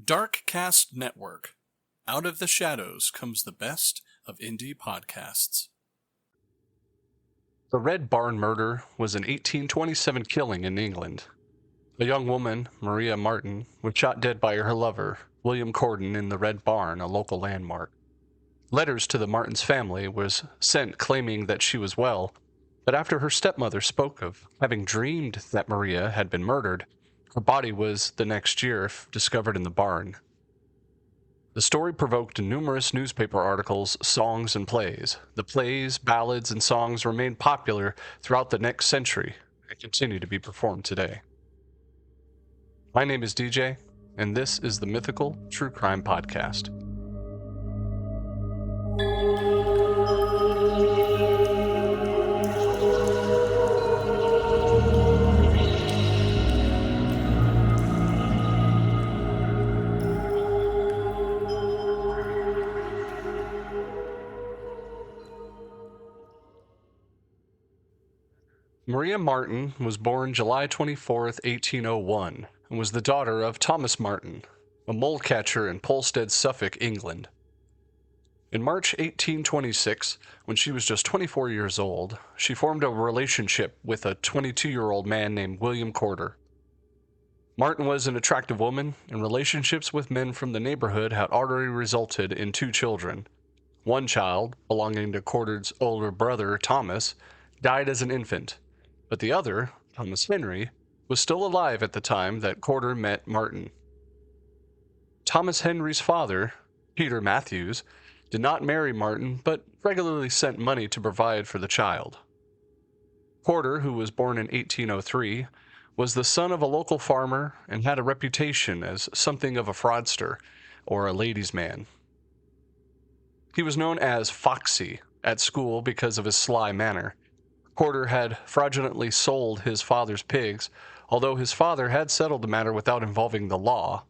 Dark Cast Network. Out of the shadows comes the best of indie podcasts. The Red Barn murder was an 1827 killing in England. A young woman, Maria Marten, was shot dead by her lover, William Corden, in the Red Barn, a local landmark. Letters to the Martens' family was sent claiming that she was well, but after her stepmother spoke of having dreamed that Maria had been murdered, her body was the next year discovered in the barn. The story provoked numerous newspaper articles, songs, and plays. The plays, ballads, and songs remained popular throughout the next century and continue to be performed today. My name is DJ, and this is the Mythical True Crime Podcast. Maria Marten was born July 24, 1801, and was the daughter of Thomas Marten, a mole catcher in Polstead, Suffolk, England. In March 1826, when she was just 24 years old, she formed a relationship with a 22-year-old man named William Corden. Marten was an attractive woman, and relationships with men from the neighborhood had already resulted in 2 children. One child, belonging to Corden's older brother, Thomas, died as an infant, but the other, Thomas Henry, was still alive at the time that Corden met Marten. Thomas Henry's father, Peter Matthews, did not marry Marten, but regularly sent money to provide for the child. Corden, who was born in 1803, was the son of a local farmer and had a reputation as something of a fraudster or a ladies' man. He was known as Foxy at school because of his sly manner. Corden had fraudulently sold his father's pigs, although his father had settled the matter without involving the law.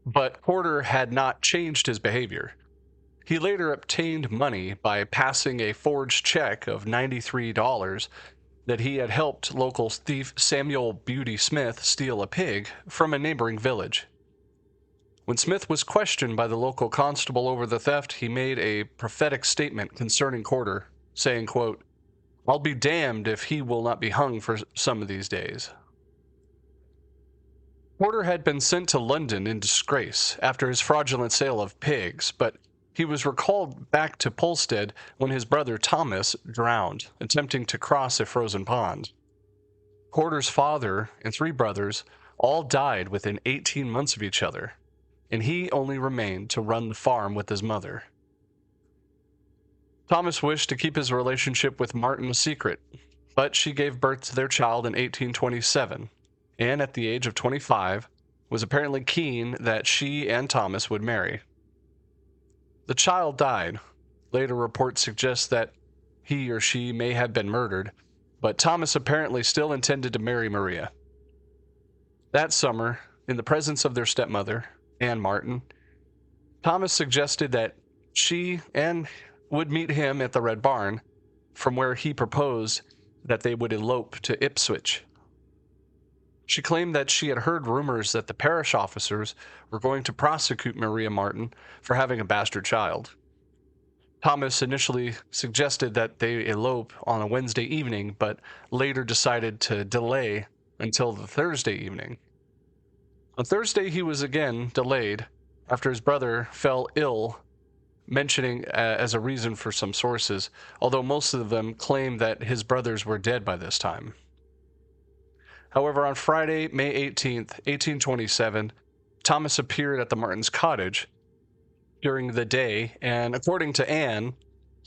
But Corden had not changed his behavior. He later obtained money by passing a forged check of $93 that he had helped local thief Samuel Beauty Smith steal a pig from a neighboring village. When Smith was questioned by the local constable over the theft, he made a prophetic statement concerning Corden, saying, quote, "I'll be damned if he will not be hung for some of these days." Corden had been sent to London in disgrace after his fraudulent sale of pigs, but he was recalled back to Polstead when his brother Thomas drowned, attempting to cross a frozen pond. Corden's father and 3 brothers all died within 18 months of each other, and he only remained to run the farm with his mother. Thomas wished to keep his relationship with Marten a secret, but she gave birth to their child in 1827, and at the age of 25, was apparently keen that she and Thomas would marry. The child died. Later reports suggest that he or she may have been murdered, but Thomas apparently still intended to marry Maria. That summer, in the presence of their stepmother, Anne Marten, Thomas suggested that she and would meet him at the Red Barn, from where he proposed that they would elope to Ipswich. She claimed that she had heard rumors that the parish officers were going to prosecute Maria Marten for having a bastard child. Thomas initially suggested that they elope on a Wednesday evening, but later decided to delay until the Thursday evening. On Thursday, he was again delayed after his brother fell ill, mentioning as a reason for some sources, although most of them claim that his brothers were dead by this time. However, on Friday, May 18th, 1827, Thomas appeared at the Martens' cottage during the day, and according to Anne,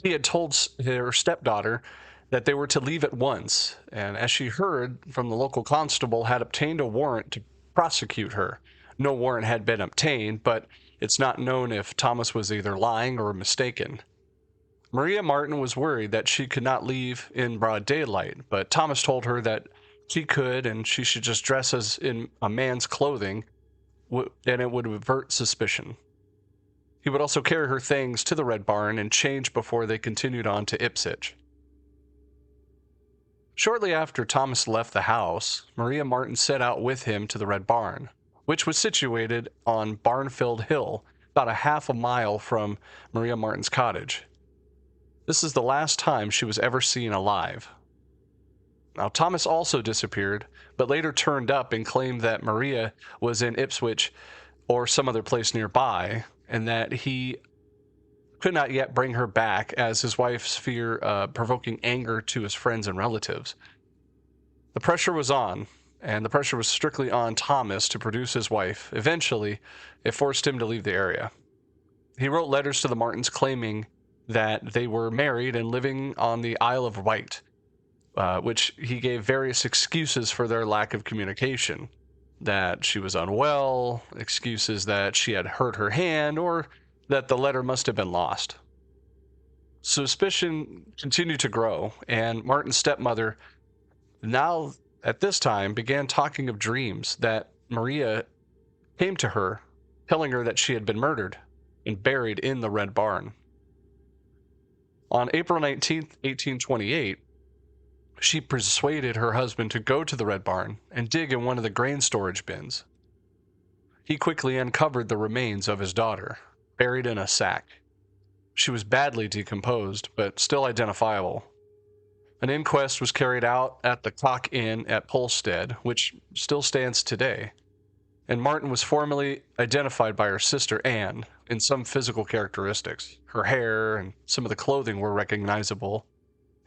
he had told her stepdaughter that they were to leave at once, and as she heard from the local constable, had obtained a warrant to prosecute her. No warrant had been obtained, but it's not known if Thomas was either lying or mistaken. Maria Marten was worried that she could not leave in broad daylight, but Thomas told her that she could, and she should just dress as in a man's clothing, and it would avert suspicion. He would also carry her things to the Red Barn and change before they continued on to Ipswich. Shortly after Thomas left the house, Maria Marten set out with him to the Red Barn. which was situated on Barnfield Hill, about a half a mile from Maria Marten's cottage. This is the last time she was ever seen alive. Now, Thomas also disappeared, but later turned up and claimed that Maria was in Ipswich or some other place nearby, and that he could not yet bring her back, as his wife's fear provoking anger to his friends and relatives. The pressure was on, and the pressure was strictly on Thomas to produce his wife. Eventually, it forced him to leave the area. He wrote letters to the Martens claiming that they were married and living on the Isle of Wight, which he gave various excuses for their lack of communication. That she was unwell, excuses that she had hurt her hand, or that the letter must have been lost. Suspicion continued to grow, and Marten's stepmother, now at this time, began talking of dreams that Maria came to her, telling her that she had been murdered and buried in the Red Barn. On April 19th, 1828, she persuaded her husband to go to the Red Barn and dig in one of the grain storage bins. He quickly uncovered the remains of his daughter, buried in a sack. She was badly decomposed, but still identifiable. An inquest was carried out at the Cock Inn at Polstead, which still stands today, and Marten was formally identified by her sister Anne in some physical characteristics. Her hair and some of the clothing were recognizable,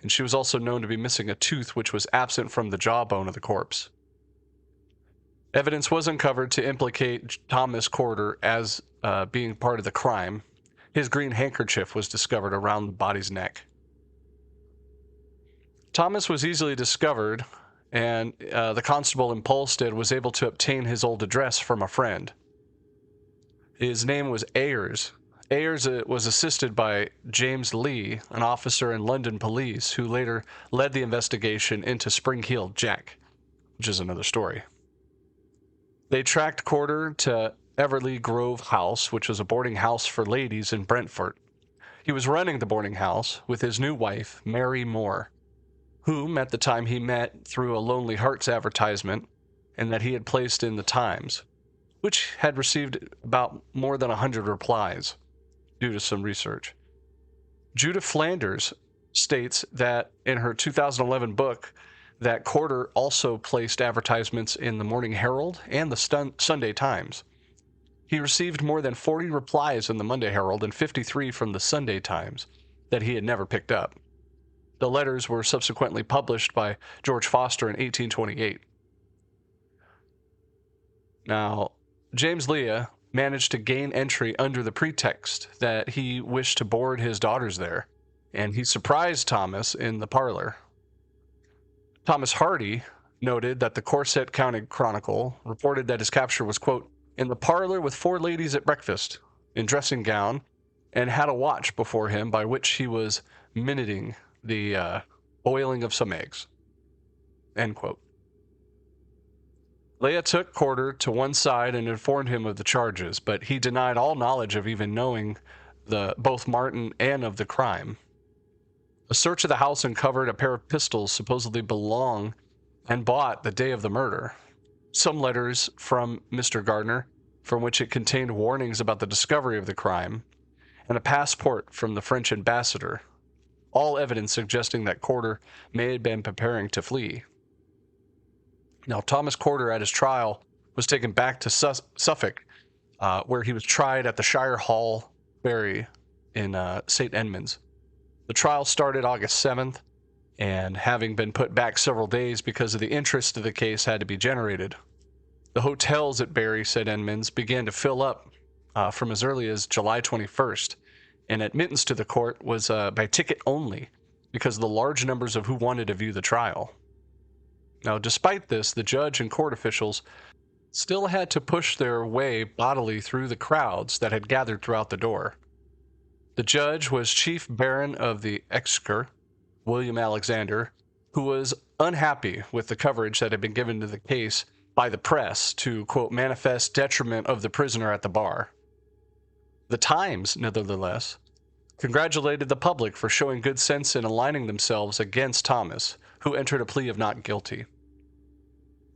and she was also known to be missing a tooth which was absent from the jawbone of the corpse. Evidence was uncovered to implicate Thomas Corder as being part of the crime. His green handkerchief was discovered around the body's neck. Thomas was easily discovered, and the constable in Polstead was able to obtain his old address from a friend. His name was Ayers. Ayers was assisted by James Lee, an officer in London police, who later led the investigation into Spring-Heeled Jack, which is another story. They tracked Corder to Everleigh Grove House, which was a boarding house for ladies in Brentford. He was running the boarding house with his new wife, Mary Moore, whom at the time he met through a Lonely Hearts advertisement and that he had placed in the Times, which had received about more than 100 replies due to some research. Judith Flanders states that in her 2011 book that Corder also placed advertisements in the Morning Herald and the Sunday Times. He received more than 40 replies in the Monday Herald and 53 from the Sunday Times that he had never picked up. The letters were subsequently published by George Foster in 1828. Now, James Leah managed to gain entry under the pretext that he wished to board his daughters there, and he surprised Thomas in the parlor. Thomas Hardy noted that the Corset County Chronicle reported that his capture was, quote, in the parlor with 4 ladies at breakfast, in dressing gown, and had a watch before him by which he was minuting the boiling of some eggs, end quote. Leah took Corder to one side and informed him of the charges, but he denied all knowledge of even knowing both Marten and of the crime. A search of the house uncovered a pair of pistols supposedly belonged and bought the day of the murder, some letters from Mr. Gardner, from which it contained warnings about the discovery of the crime, and a passport from the French ambassador, all evidence suggesting that Corder may have been preparing to flee. Now, Thomas Corder at his trial was taken back to Suffolk, where he was tried at the Shire Hall Ferry in St. Edmunds. The trial started August 7th, and having been put back several days because of the interest of the case had to be generated. The hotels at Bury St. Edmunds began to fill up from as early as July 21st, and admittance to the court was by ticket only because of the large numbers of who wanted to view the trial. Now, despite this, the judge and court officials still had to push their way bodily through the crowds that had gathered throughout the door. The judge was Chief Baron of the Exchequer, William Alexander, who was unhappy with the coverage that had been given to the case by the press to, quote, manifest detriment of the prisoner at the bar. The Times, nevertheless, congratulated the public for showing good sense in aligning themselves against Thomas, who entered a plea of not guilty.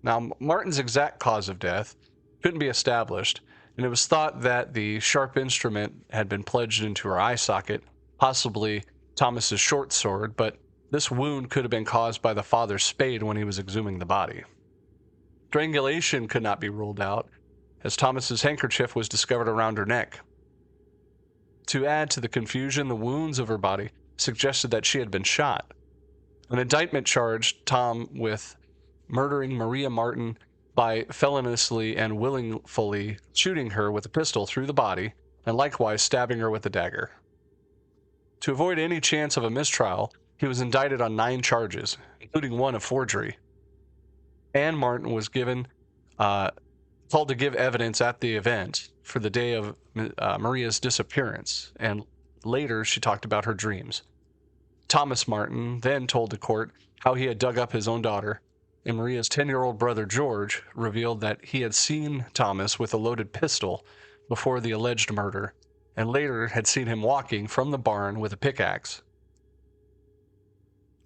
Now, Marten's exact cause of death couldn't be established, and it was thought that the sharp instrument had been plunged into her eye socket, possibly Thomas's short sword, but this wound could have been caused by the father's spade when he was exhuming the body. Strangulation could not be ruled out, as Thomas's handkerchief was discovered around her neck. To add to the confusion, the wounds of her body suggested that she had been shot. An indictment charged Tom with murdering Maria Marten by feloniously and willfully shooting her with a pistol through the body and likewise stabbing her with a dagger. To avoid any chance of a mistrial, he was indicted on 9 charges, including one of forgery. Anne Marten was called to give evidence at the event for the day of Maria's disappearance, and later she talked about her dreams. Thomas Marten then told the court how he had dug up his own daughter, and Maria's 10-year-old brother George revealed that he had seen Thomas with a loaded pistol before the alleged murder, and later had seen him walking from the barn with a pickaxe.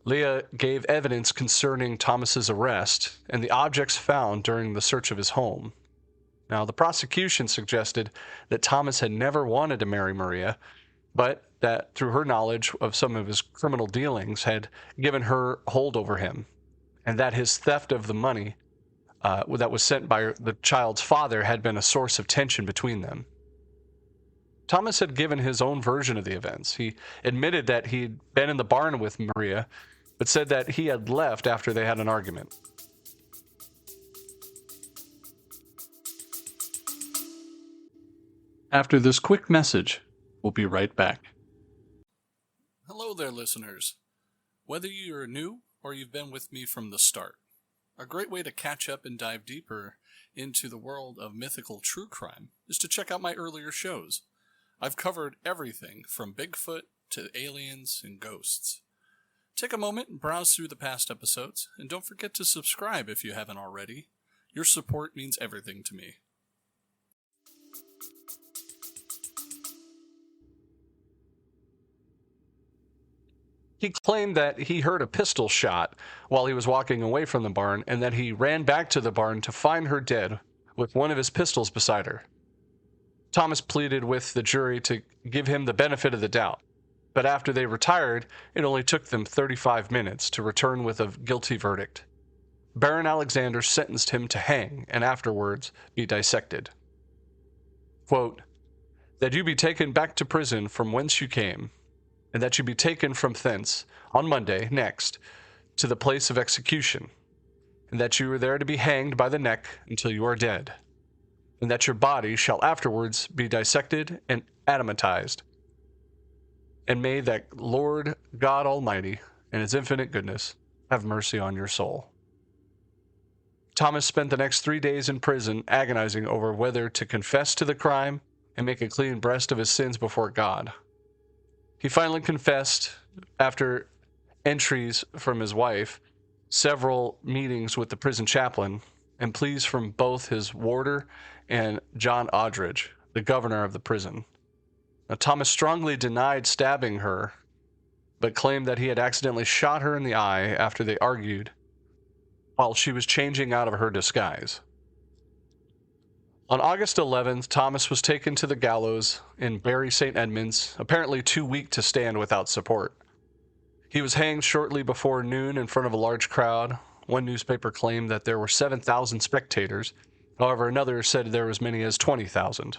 Leah gave evidence concerning Thomas's arrest and the objects found during the search of his home. Now, the prosecution suggested that Thomas had never wanted to marry Maria, but that through her knowledge of some of his criminal dealings had given her hold over him, and that his theft of the money that was sent by the child's father had been a source of tension between them. Thomas had given his own version of the events. He admitted that he'd been in the barn with Maria, but said that he had left after they had an argument. After this quick message, we'll be right back. Hello there, listeners. Whether you're new or you've been with me from the start, a great way to catch up and dive deeper into the world of mythical true crime is to check out my earlier shows. I've covered everything from Bigfoot to aliens and ghosts. Take a moment and browse through the past episodes, and don't forget to subscribe if you haven't already. Your support means everything to me. He claimed that he heard a pistol shot while he was walking away from the barn, and that he ran back to the barn to find her dead with one of his pistols beside her. Thomas pleaded with the jury to give him the benefit of the doubt, but after they retired, it only took them 35 minutes to return with a guilty verdict. Baron Alexander sentenced him to hang and afterwards be dissected. Quote, "That you be taken back to prison from whence you came, and that you be taken from thence on Monday next to the place of execution, and that you are there to be hanged by the neck until you are dead, and that your body shall afterwards be dissected and adamantized. And may that Lord God Almighty, in his infinite goodness, have mercy on your soul." Thomas spent the next 3 days in prison agonizing over whether to confess to the crime and make a clean breast of his sins before God. He finally confessed after entries from his wife, several meetings with the prison chaplain, and pleas from both his warder and John Aldridge, the governor of the prison. Now, Thomas strongly denied stabbing her, but claimed that he had accidentally shot her in the eye after they argued while she was changing out of her disguise. On August 11th, Thomas was taken to the gallows in Bury St. Edmunds, apparently too weak to stand without support. He was hanged shortly before noon in front of a large crowd. One newspaper claimed that there were 7,000 spectators. However, another said there were as many as 20,000.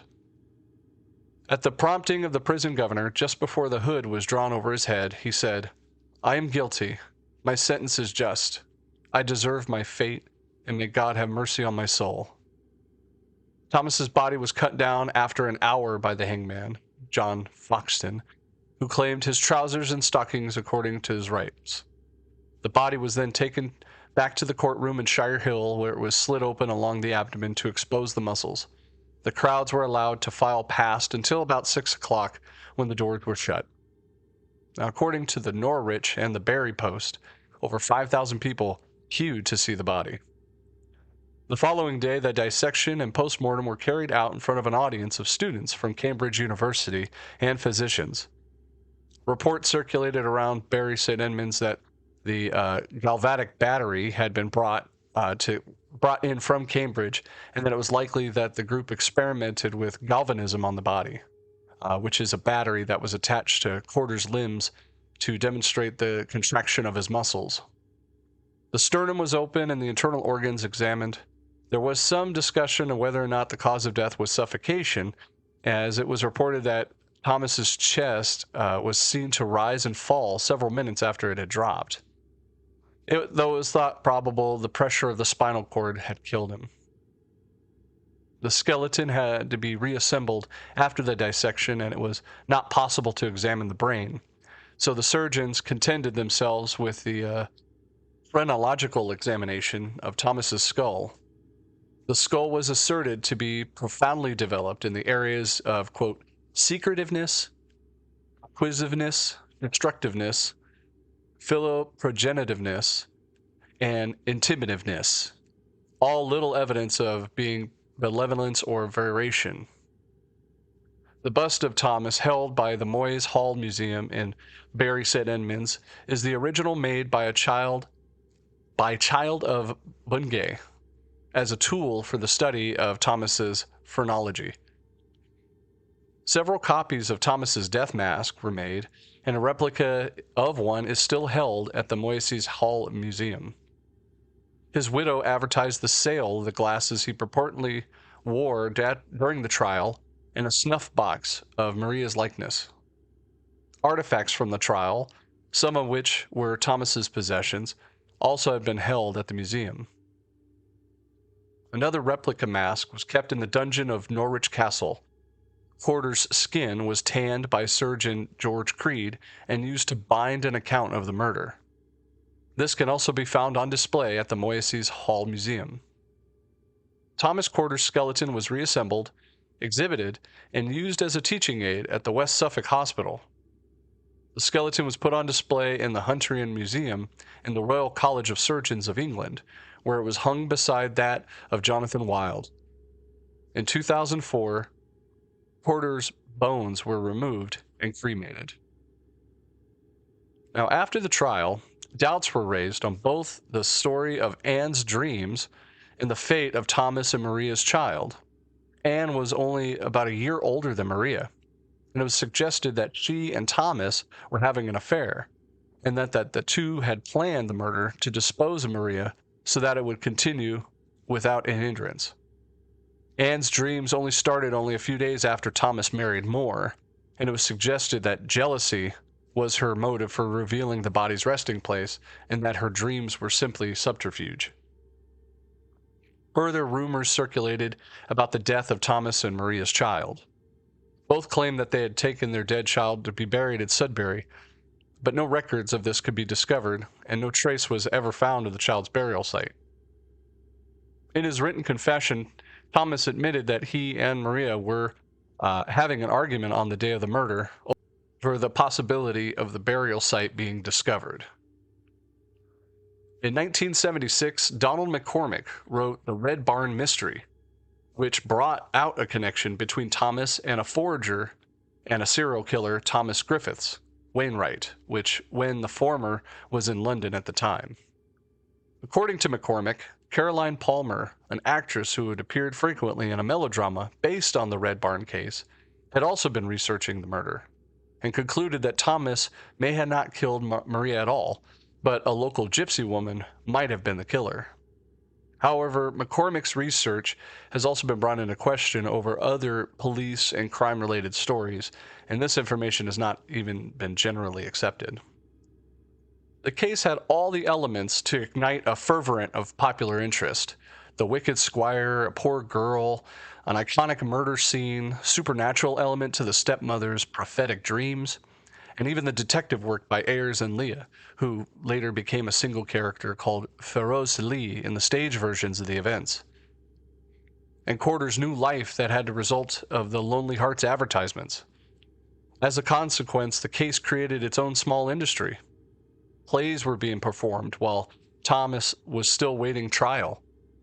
At the prompting of the prison governor, just before the hood was drawn over his head, he said, "I am guilty. My sentence is just. I deserve my fate, and may God have mercy on my soul." Thomas's body was cut down after an hour by the hangman, John Foxton, who claimed his trousers and stockings according to his rights. The body was then taken back to the courtroom in Shire Hill, where it was slit open along the abdomen to expose the muscles. The crowds were allowed to file past until about 6 o'clock, when the doors were shut. Now, according to the Norwich and the Bury Post, over 5,000 people queued to see the body. The following day, the dissection and postmortem were carried out in front of an audience of students from Cambridge University and physicians. Reports circulated around Bury St. Edmunds that the galvanic battery had been brought to brought in from Cambridge, and that it was likely that the group experimented with galvanism on the body, which is a battery that was attached to Corder's limbs to demonstrate the contraction of his muscles. The sternum was open and the internal organs examined. There was some discussion of whether or not the cause of death was suffocation, as it was reported that Thomas's chest was seen to rise and fall several minutes after it had dropped. Though it was thought probable the pressure of the spinal cord had killed him. The skeleton had to be reassembled after the dissection, and it was not possible to examine the brain. So the surgeons contented themselves with the phrenological examination of Thomas's skull. The skull was asserted to be profoundly developed in the areas of, quote, secretiveness, acquisitiveness, instructiveness, philoprogenitiveness, and intimativeness, all little evidence of being benevolence or variation. The bust of Thomas, held by the Moyes Hall Museum in Bury St. Edmunds, is the original made by Child of Bungay as a tool for the study of Thomas's phrenology. Several copies of Thomas's death mask were made, and a replica of one is still held at the Moyes Hall Museum. His widow advertised the sale of the glasses he purportedly wore during the trial in a snuff box of Maria's likeness. Artifacts from the trial, some of which were Thomas's possessions, also had been held at the museum. Another replica mask was kept in the dungeon of Norwich Castle. Corder's skin was tanned by surgeon George Creed and used to bind an account of the murder. This can also be found on display at the Moyes Hall Museum. Thomas Corder's skeleton was reassembled, exhibited, and used as a teaching aid at the West Suffolk Hospital. The skeleton was put on display in the Hunterian Museum in the Royal College of Surgeons of England, where it was hung beside that of Jonathan Wild. In 2004, Corder's bones were removed and cremated. Now, after the trial, doubts were raised on both the story of Anne's dreams and the fate of Thomas and Maria's child. Anne was only about a year older than Maria, and it was suggested that she and Thomas were having an affair, and that the two had planned the murder to dispose of Maria so that it would continue without an hindrance. Anne's dreams only started a few days after Thomas married Moore, and it was suggested that jealousy was her motive for revealing the body's resting place, and that her dreams were simply subterfuge. Further rumors circulated about the death of Thomas and Maria's child. Both claimed that they had taken their dead child to be buried at Sudbury, but no records of this could be discovered, and no trace was ever found of the child's burial site. In his written confession, Thomas admitted that he and Maria were having an argument on the day of the murder over the possibility of the burial site being discovered. In 1976, Donald McCormick wrote The Red Barn Mystery, which brought out a connection between Thomas and a forager and a serial killer, Thomas Griffiths Wainwright, when the former was in London at the time. According to McCormick, Caroline Palmer, an actress who had appeared frequently in a melodrama based on the Red Barn case, had also been researching the murder, and concluded that Thomas may have not killed Maria at all, but a local gypsy woman might have been the killer. However, McCormick's research has also been brought into question over other police and crime-related stories, and this information has not even been generally accepted. The case had all the elements to ignite a fervent of popular interest. The wicked squire, a poor girl, an iconic murder scene, supernatural element to the stepmother's prophetic dreams, and even the detective work by Ayers and Leah, who later became a single character called Feroz Lee in the stage versions of the events. And Corder's new life that had the result of the Lonely Hearts advertisements. As a consequence, the case created its own small industry. Plays were being performed while Thomas was still waiting trial,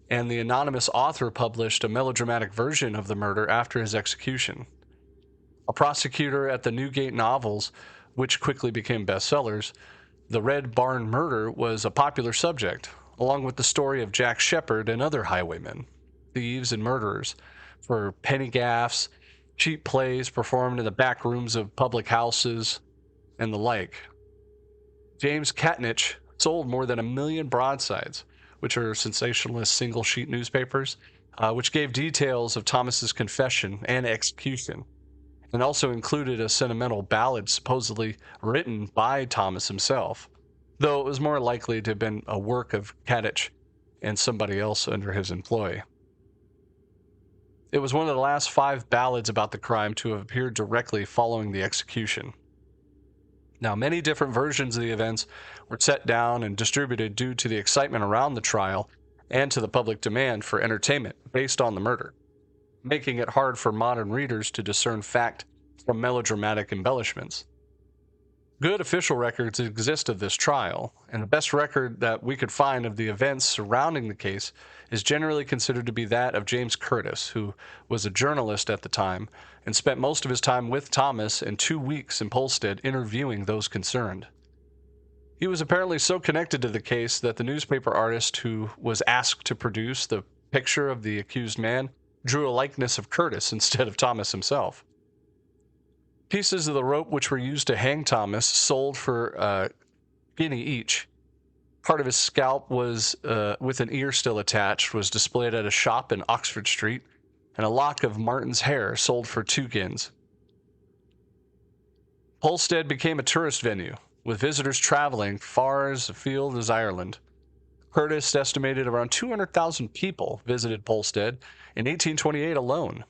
and the anonymous author published a melodramatic version of the murder after his execution. A prosecutor at the Newgate novels, which quickly became bestsellers, The Red Barn Murder was a popular subject, along with the story of Jack Shepherd and other highwaymen, thieves and murderers, for penny gaffes, cheap plays performed in the back rooms of public houses, and the like. James Catnach sold more than 1 million broadsides, which are sensationalist single-sheet newspapers, which gave details of Thomas's confession and execution, and also included a sentimental ballad supposedly written by Thomas himself, though it was more likely to have been a work of Catnach and somebody else under his employ. It was one of the last 5 ballads about the crime to have appeared directly following the execution. Now, many different versions of the events were set down and distributed due to the excitement around the trial and to the public demand for entertainment based on the murder, making it hard for modern readers to discern fact from melodramatic embellishments. Good official records exist of this trial, and the best record that we could find of the events surrounding the case is generally considered to be that of James Curtis, who was a journalist at the time and spent most of his time with Thomas and 2 weeks in Polstead interviewing those concerned. He was apparently so connected to the case that the newspaper artist who was asked to produce the picture of the accused man drew a likeness of Curtis instead of Thomas himself. Pieces of the rope which were used to hang Thomas sold for a guinea each. Part of his scalp was, with an ear still attached, was displayed at a shop in Oxford Street, and a lock of Marten's hair sold for 2 guineas. Polstead became a tourist venue, with visitors traveling far as afield as Ireland. Curtis estimated around 200,000 people visited Polstead in 1828 alone.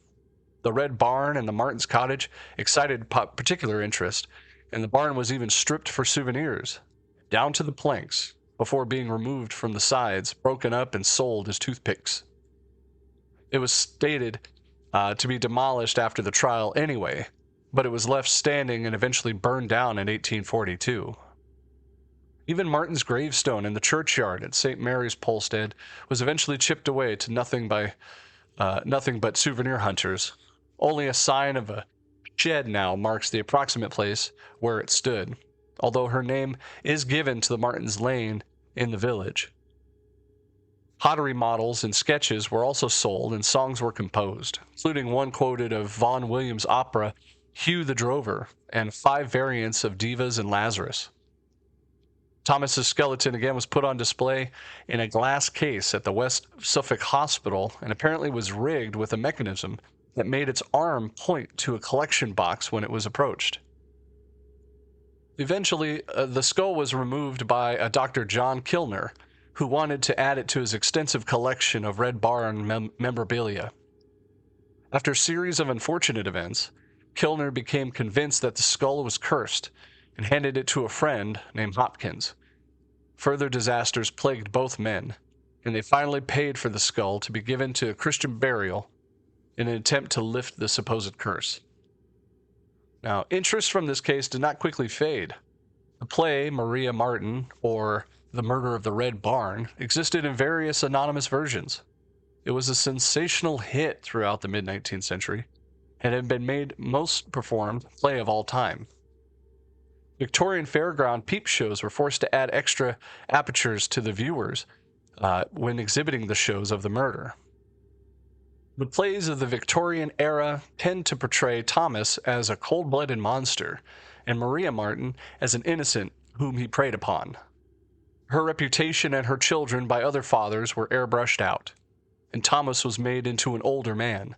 The Red Barn and the Martens' cottage excited particular interest, and the barn was even stripped for souvenirs, down to the planks, before being removed from the sides, broken up, and sold as toothpicks. It was stated to be demolished after the trial anyway, but it was left standing and eventually burned down in 1842. Even Marten's gravestone in the churchyard at St. Mary's, Polstead, was eventually chipped away to nothing but souvenir hunters. Only a sign of a shed now marks the approximate place where it stood, although her name is given to the Martens' Lane in the village. Pottery models and sketches were also sold, and songs were composed, including one quoted of Vaughan Williams' opera Hugh the Drover and 5 variants of Divas and Lazarus. Thomas's skeleton again was put on display in a glass case at the West Suffolk Hospital and apparently was rigged with a mechanism that made its arm point to a collection box when it was approached. Eventually, the skull was removed by a Dr. John Kilner, who wanted to add it to his extensive collection of Red Barn memorabilia. After a series of unfortunate events, Kilner became convinced that the skull was cursed and handed it to a friend named Hopkins. Further disasters plagued both men, and they finally paid for the skull to be given to a Christian burial in an attempt to lift the supposed curse. Now, interest from this case did not quickly fade. The play, Maria Marten, or The Murder of the Red Barn, existed in various anonymous versions. It was a sensational hit throughout the mid-19th century, and had been made most performed play of all time. Victorian fairground peep shows were forced to add extra apertures to the viewers when exhibiting the shows of the murder. The plays of the Victorian era tend to portray Thomas as a cold-blooded monster, and Maria Marten as an innocent whom he preyed upon. Her reputation and her children by other fathers were airbrushed out, and Thomas was made into an older man.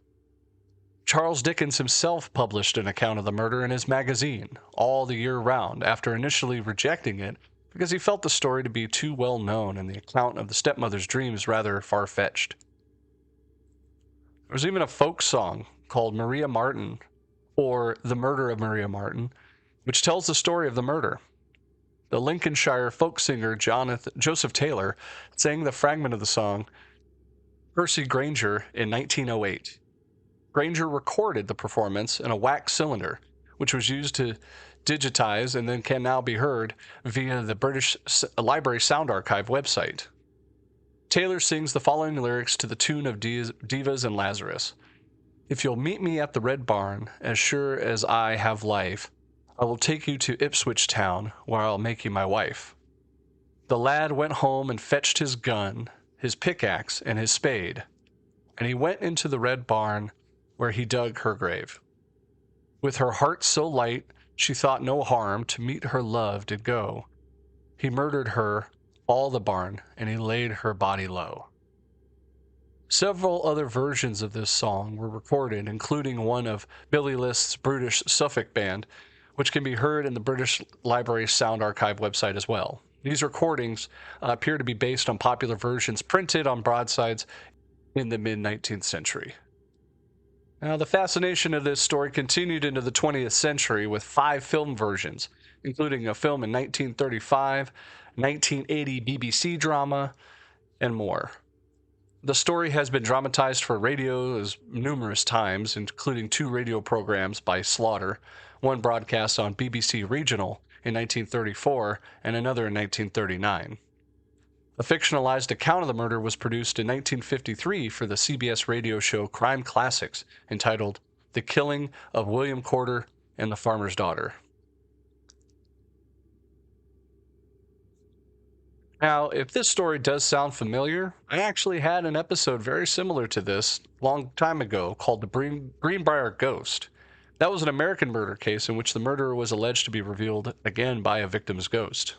Charles Dickens himself published an account of the murder in his magazine, all the year round, after initially rejecting it because he felt the story to be too well known and the account of the stepmother's dreams rather far-fetched. There was even a folk song called Maria Marten, or The Murder of Maria Marten, which tells the story of the murder. The Lincolnshire folk singer Joseph Taylor sang the fragment of the song Percy Granger in 1908. Granger recorded the performance in a wax cylinder, which was used to digitize and then can now be heard via the British Library Sound Archive website. Taylor sings the following lyrics to the tune of Divas and Lazarus. If you'll meet me at the Red Barn, as sure as I have life, I will take you to Ipswich town, where I'll make you my wife. The lad went home and fetched his gun, his pickaxe, and his spade, and he went into the red barn where he dug her grave. With her heart so light, she thought no harm, to meet her love did go. He murdered her, all the barn, and he laid her body low. Several other versions of this song were recorded, including one of Billy List's British Suffolk Band, which can be heard in the British Library Sound Archive website as well. These recordings appear to be based on popular versions printed on broadsides in the mid-19th century. Now, the fascination of this story continued into the 20th century with 5 film versions, including a film in 1935, 1980 BBC drama, and more. The story has been dramatized for radio numerous times, including 2 radio programs by Slaughter, one broadcast on BBC Regional in 1934 and another in 1939. A fictionalized account of the murder was produced in 1953 for the CBS radio show Crime Classics, entitled The Killing of William Corder and the Farmer's Daughter. Now, if this story does sound familiar, I actually had an episode very similar to this a long time ago called The Greenbrier Ghost. That was an American murder case in which the murderer was alleged to be revealed again by a victim's ghost.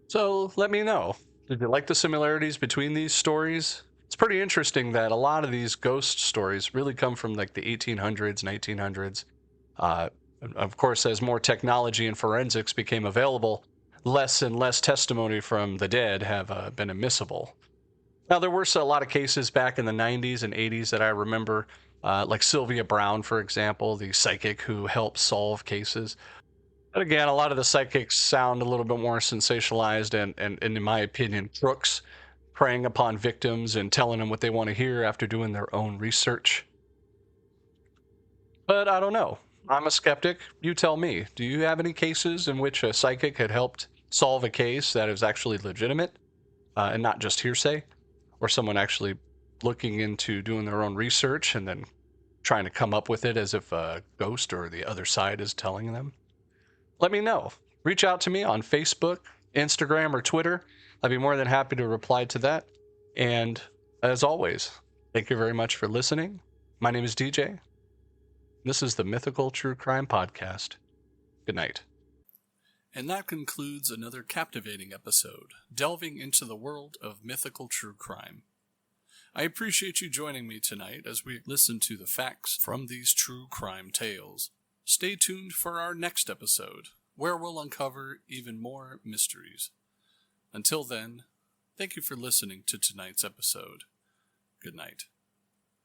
So let me know. Did you like the similarities between these stories? It's pretty interesting that a lot of these ghost stories really come from like the 1800s, 1900s. Of course, as more technology and forensics became available, less and less testimony from the dead have been admissible. Now, there were a lot of cases back in the 90s and 80s that I remember, like Sylvia Brown, for example, the psychic who helped solve cases. But again, a lot of the psychics sound a little bit more sensationalized and in my opinion, crooks, preying upon victims and telling them what they want to hear after doing their own research. But I don't know. I'm a skeptic. You tell me. Do you have any cases in which a psychic had helped solve a case that is actually legitimate and not just hearsay? Or someone actually looking into doing their own research and then trying to come up with it as if a ghost or the other side is telling them? Let me know. Reach out to me on Facebook, Instagram, or Twitter. I'd be more than happy to reply to that. And as always, thank you very much for listening. My name is DJ. This is the Mythical True Crime Podcast. Good night. And that concludes another captivating episode, delving into the world of mythical true crime. I appreciate you joining me tonight as we listen to the facts from these true crime tales. Stay tuned for our next episode, where we'll uncover even more mysteries. Until then, thank you for listening to tonight's episode. Good night.